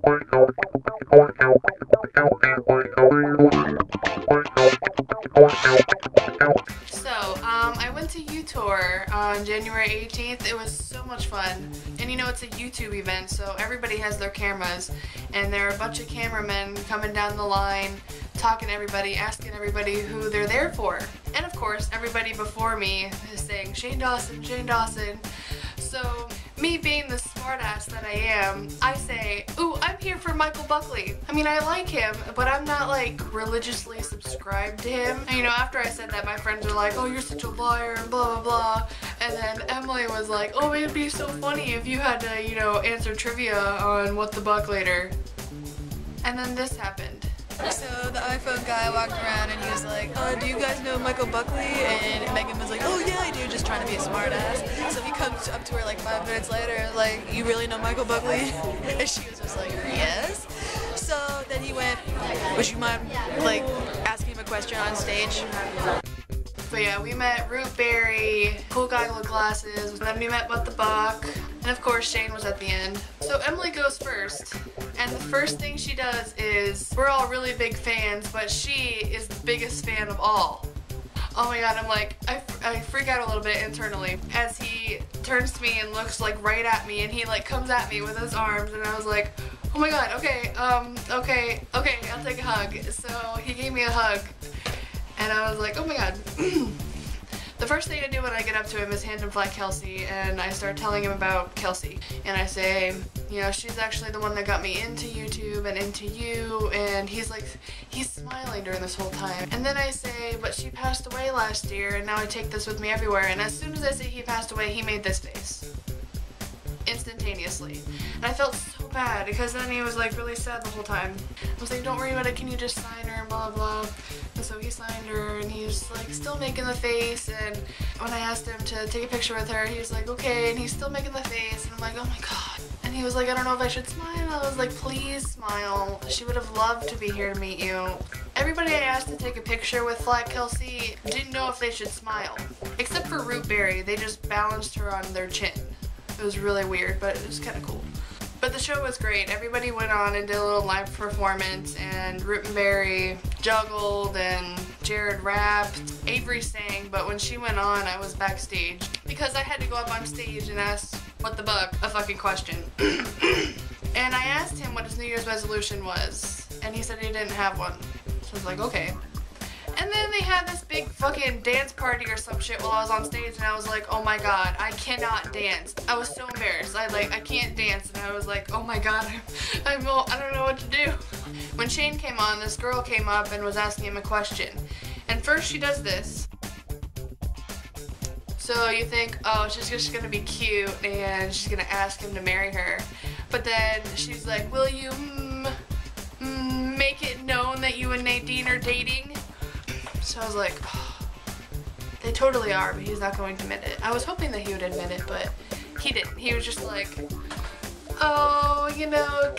So, I went to YouTour on January 18th. It was so much fun. And you know, it's a YouTube event, so everybody has their cameras. And there are a bunch of cameramen coming down the line, talking to everybody, asking everybody who they're there for. And of course, everybody before me is saying, Shane Dawson, Shane Dawson. So, me being the smartass that I am, I say, ooh, I'm here for Michael Buckley. I mean, I like him, but I'm not like religiously subscribed to him. And you know, after I said that, my friends were like, oh, you're such a liar, and blah, blah, blah. And then Emily was like, oh, it'd be so funny if you had to, you know, answer trivia on What the Buck later. And then this happened. So the iPhone guy walked around and he was like, do you guys know Michael Buckley? And Megan was like, oh yeah, I do, just trying to be a smartass. So he comes up to her like 5 minutes later and like, you really know Michael Buckley? And she was just like, yes. So then he went, would you mind like asking him a question on stage? But yeah, we met Root Berry, cool guy with glasses, and then we met What the Buck, and of course Shane was at the end. So Emily goes first, and the first thing she does is, we're all really big fans, but she is the biggest fan of all. Oh my god, I'm like, I freak out a little bit internally as he turns to me and looks like right at me, and he like comes at me with his arms, and I was like, oh my god, okay, I'll take a hug. So he gave me a hug. And I was like, oh my god. The first thing I do when I get up to him is hand him flat Kelsey, and I start telling him about Kelsey. And I say, you know, she's actually the one that got me into YouTube and into you, and he's like, he's smiling during this whole time. And then I say, but she passed away last year, and now I take this with me everywhere. And as soon as I say he passed away, he made this face. Instantaneously. And I felt so bad, because then he was like really sad the whole time. I was like, don't worry about it, can you just sign her, and blah blah. And so he signed her, and he was like still making the face, and when I asked him to take a picture with her, he was like, okay, and he's still making the face, and I'm like, oh my god. And he was like, I don't know if I should smile. I was like, please smile. She would have loved to be here to meet you. Everybody I asked to take a picture with Flat Kelsey didn't know if they should smile. Except for Root Berry, they just balanced her on their chin. It was really weird, but it was kind of cool. But the show was great. Everybody went on and did a little live performance, and Root and Berry juggled, and Jared rapped. Avery sang, but when she went on, I was backstage because I had to go up on stage and ask What the Buck a fucking question. And I asked him what his New Year's resolution was, and he said he didn't have one. So I was like, okay. And then they had this big fucking dance party or some shit while I was on stage, and I was like, oh my god, I cannot dance. I was so embarrassed. I can't dance, and I was like, oh my god, I don't know what to do. When Shane came on, this girl came up and was asking him a question. And first she does this. So you think, oh, she's just gonna be cute and she's gonna ask him to marry her. But then she's like, will you make it known that you and Nadine are dating? So I was like, oh, they totally are, but he's not going to admit it. I was hoping that he would admit it, but he didn't. He was just like, oh, you know,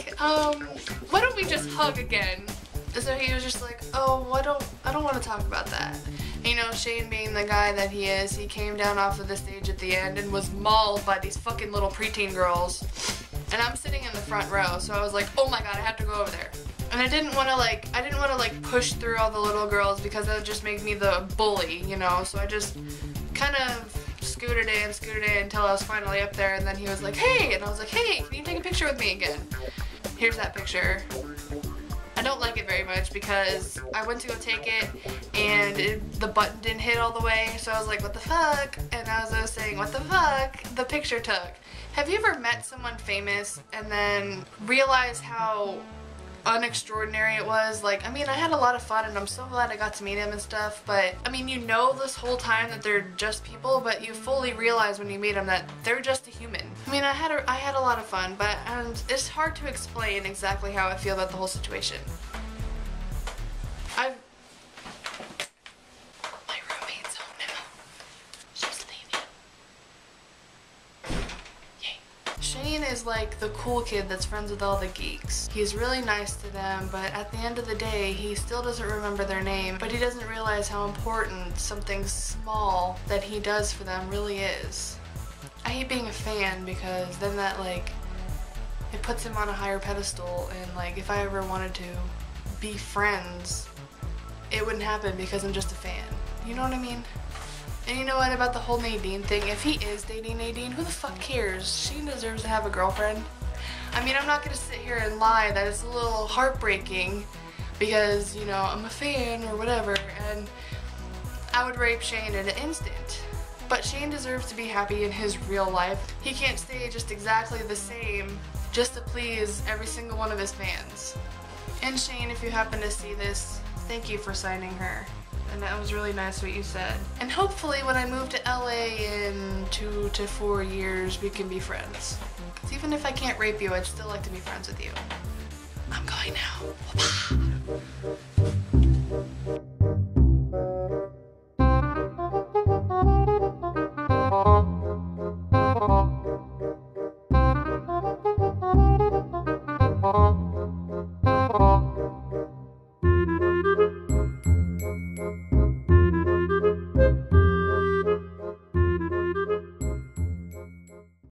why don't we just hug again? And so he was just like, oh, I don't want to talk about that. And, you know, Shane being the guy that he is, he came down off of the stage at the end and was mauled by these fucking little preteen girls. And I'm sitting in the front row, so I was like, oh my god, I have to go over there. And I didn't want to push through all the little girls because that would just make me the bully, you know, so I just kind of scooted in until I was finally up there, and then he was like, hey, and I was like, hey, can you take a picture with me again? Here's that picture. I don't like it very much because I went to go take it and the button didn't hit all the way, so I was like, what the fuck? And as I was saying, what the fuck, the picture took. Have you ever met someone famous and then realize how unextraordinary it was? Like, I mean, I had a lot of fun and I'm so glad I got to meet him and stuff, but I mean, you know this whole time that they're just people, but you fully realize when you meet them that they're just a human. I mean, I had a lot of fun, but it's hard to explain exactly how I feel about the whole situation. My roommate's home now. She's leaving. Yay. Shane is like the cool kid that's friends with all the geeks. He's really nice to them, but at the end of the day, he still doesn't remember their name, but he doesn't realize how important something small that he does for them really is. I hate being a fan because then that, like, it puts him on a higher pedestal, and like if I ever wanted to be friends, it wouldn't happen because I'm just a fan. You know what I mean? And you know what about the whole Nadine thing? If he is dating Nadine, who the fuck cares? She deserves to have a girlfriend. I mean, I'm not gonna sit here and lie that it's a little heartbreaking because, you know, I'm a fan or whatever, and I would rape Shane in an instant. But Shane deserves to be happy in his real life. He can't stay just exactly the same just to please every single one of his fans. And Shane, if you happen to see this, thank you for signing her. And that was really nice what you said. And hopefully when I move to LA in 2 to 4 years, we can be friends. Because even if I can't rape you, I'd still like to be friends with you. I'm going now.